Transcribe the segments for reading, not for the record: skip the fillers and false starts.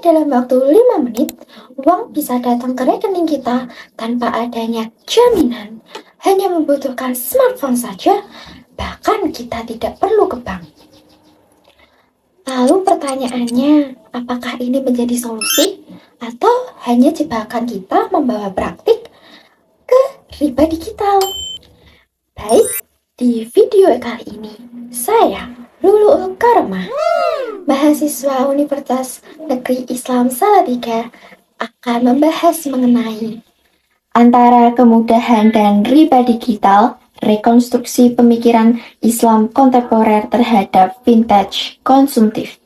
dalam waktu 5 menit, uang bisa datang ke rekening kita tanpa adanya jaminan. Hanya membutuhkan smartphone saja, bahkan kita tidak perlu ke bank. Lalu pertanyaannya, apakah ini menjadi solusi? Atau hanya jebakan kita membawa praktik ke riba digital? Baik, di video kali ini, saya, Lulu Karma, mahasiswa Universitas Negeri Islam Salatiga, akan membahas mengenai antara kemudahan dan riba digital, rekonstruksi pemikiran Islam kontemporer terhadap vintage konsumtif.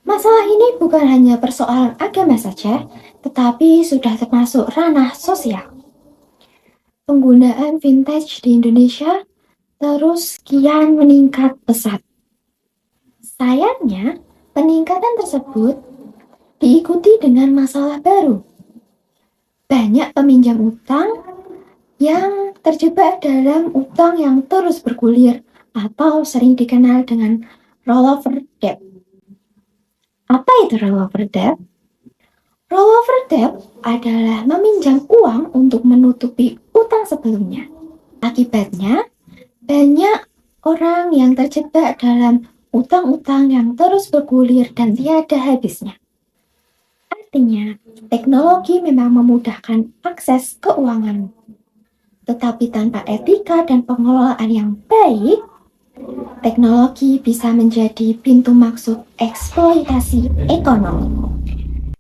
Masalah ini bukan hanya persoalan agama saja, tetapi sudah termasuk ranah sosial. Penggunaan vintage di Indonesia terus kian meningkat pesat. Sayangnya, peningkatan tersebut diikuti dengan masalah baru. Banyak peminjam utang yang terjebak dalam utang yang terus bergulir atau sering dikenal dengan rollover debt. Apa itu rollover debt? Rollover debt adalah meminjam uang untuk menutupi utang sebelumnya. Akibatnya, banyak orang yang terjebak dalam utang-utang yang terus bergulir dan tiada habisnya. Artinya, teknologi memang memudahkan akses keuangan. Tetapi tanpa etika dan pengelolaan yang baik, teknologi bisa menjadi pintu masuk eksploitasi ekonomi.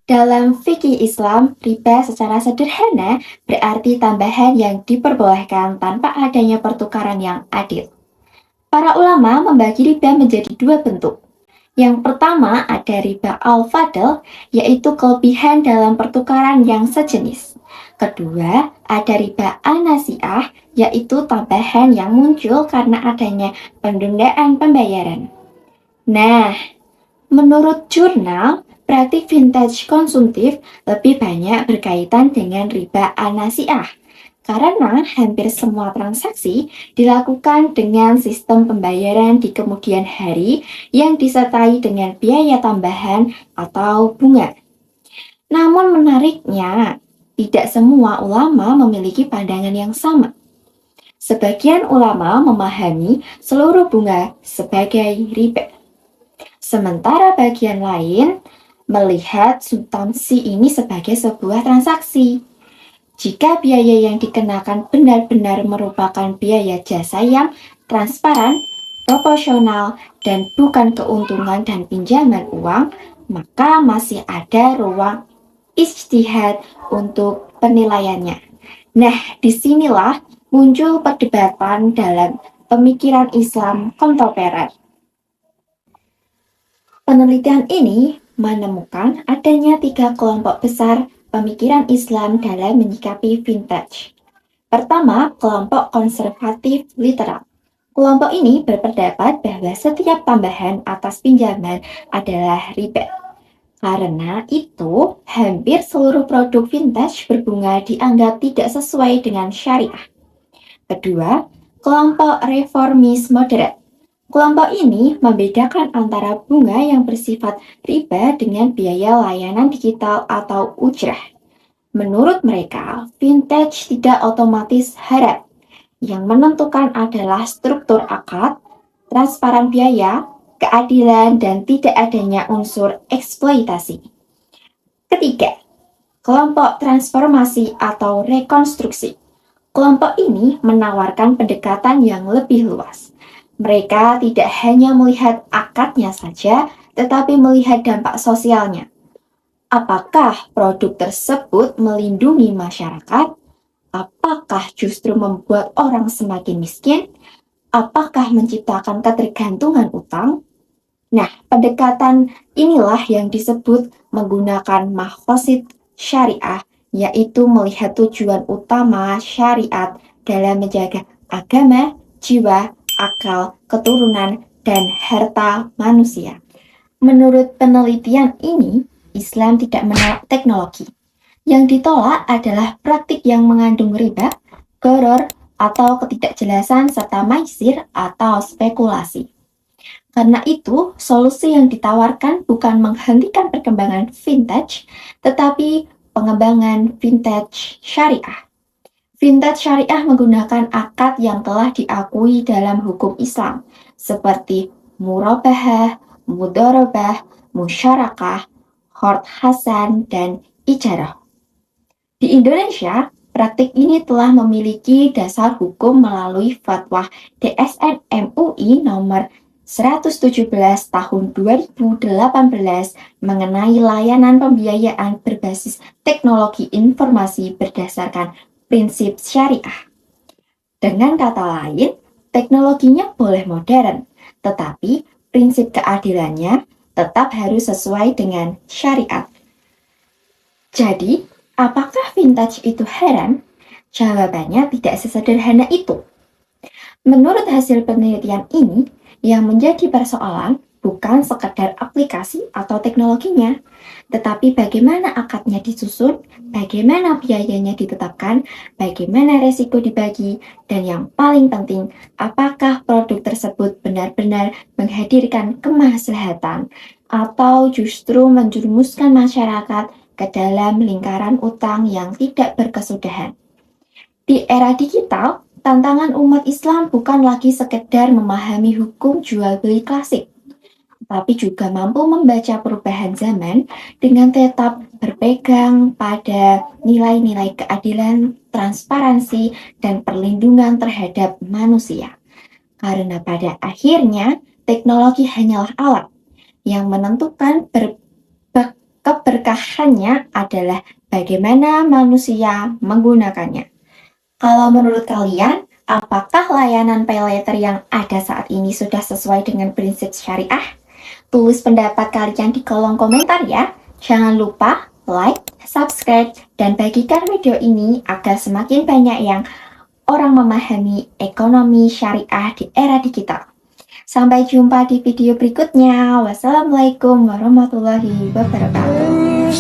Dalam fikih Islam, riba secara sederhana berarti tambahan yang diperbolehkan tanpa adanya pertukaran yang adil. Para ulama membagi riba menjadi dua bentuk. Yang pertama ada riba al-fadl, yaitu kelebihan dalam pertukaran yang sejenis. Kedua, ada riba an-nasi'ah, yaitu tambahan yang muncul karena adanya penundaan pembayaran. Nah, menurut jurnal, praktik vintage konsumtif lebih banyak berkaitan dengan riba an-nasi'ah, karena hampir semua transaksi dilakukan dengan sistem pembayaran di kemudian hari yang disertai dengan biaya tambahan atau bunga. Namun menariknya, tidak semua ulama memiliki pandangan yang sama. Sebagian ulama memahami seluruh bunga sebagai riba. Sementara bagian lain melihat substansi ini sebagai sebuah transaksi. Jika biaya yang dikenakan benar-benar merupakan biaya jasa yang transparan, proporsional, dan bukan keuntungan dan pinjaman uang, maka masih ada ruang ijtihad untuk penilaiannya. Nah, disinilah muncul perdebatan dalam pemikiran Islam kontemporer. Penelitian ini menemukan adanya 3 kelompok besar pemikiran Islam dalam menyikapi vintage. Pertama, kelompok konservatif literal. Kelompok ini berpendapat bahwa setiap tambahan atas pinjaman adalah riba. Karena itu, hampir seluruh produk vintage berbunga dianggap tidak sesuai dengan syariah. Kedua, kelompok reformis moderat. Kelompok ini membedakan antara bunga yang bersifat riba dengan biaya layanan digital atau ujrah. Menurut mereka, vintage tidak otomatis haram. Yang menentukan adalah struktur akad, transparan biaya, keadilan, dan tidak adanya unsur eksploitasi. Ketiga, kelompok transformasi atau rekonstruksi. Kelompok ini menawarkan pendekatan yang lebih luas. Mereka tidak hanya melihat akadnya saja, tetapi melihat dampak sosialnya. Apakah produk tersebut melindungi masyarakat? Apakah justru membuat orang semakin miskin? Apakah menciptakan ketergantungan utang? Nah, pendekatan inilah yang disebut menggunakan maqasid syariah, yaitu melihat tujuan utama syariat dalam menjaga agama, jiwa, akal, keturunan, dan harta manusia. Menurut penelitian ini, Islam tidak menolak teknologi. Yang ditolak adalah praktik yang mengandung riba, gharar, atau ketidakjelasan serta maisir atau spekulasi. Karena itu, solusi yang ditawarkan bukan menghentikan perkembangan vintage, tetapi pengembangan vintage syariah. Vintage syariah menggunakan akad yang telah diakui dalam hukum Islam, seperti murabahah, mudorobah, musyarakah, khord hasan, dan ijarah. Di Indonesia, praktik ini telah memiliki dasar hukum melalui Fatwa DSN MUI nomor 117 tahun 2018 mengenai layanan pembiayaan berbasis teknologi informasi berdasarkan prinsip syariah. Dengan kata lain, teknologinya boleh modern, tetapi prinsip keadilannya tetap harus sesuai dengan syariat. Jadi, apakah vintage itu haram? Jawabannya tidak sesederhana itu. Menurut hasil penelitian ini, yang menjadi persoalan bukan sekedar aplikasi atau teknologinya, tetapi bagaimana akadnya disusun, bagaimana biayanya ditetapkan, bagaimana resiko dibagi, dan yang paling penting, apakah produk tersebut benar-benar menghadirkan kemaslahatan atau justru menjerumuskan masyarakat ke dalam lingkaran utang yang tidak berkesudahan. Di era digital, tantangan umat Islam bukan lagi sekedar memahami hukum jual beli klasik, tapi juga mampu membaca perubahan zaman dengan tetap berpegang pada nilai-nilai keadilan, transparansi, dan perlindungan terhadap manusia. Karena pada akhirnya, teknologi hanyalah alat yang menentukan keberkahannya adalah bagaimana manusia menggunakannya. Kalau menurut kalian, apakah layanan pay later yang ada saat ini sudah sesuai dengan prinsip syariah? Tulis pendapat kalian di kolom komentar ya. Jangan lupa like, subscribe, dan bagikan video ini agar semakin banyak yang orang memahami ekonomi syariah di era digital. Sampai jumpa di video berikutnya. Wassalamualaikum warahmatullahi wabarakatuh.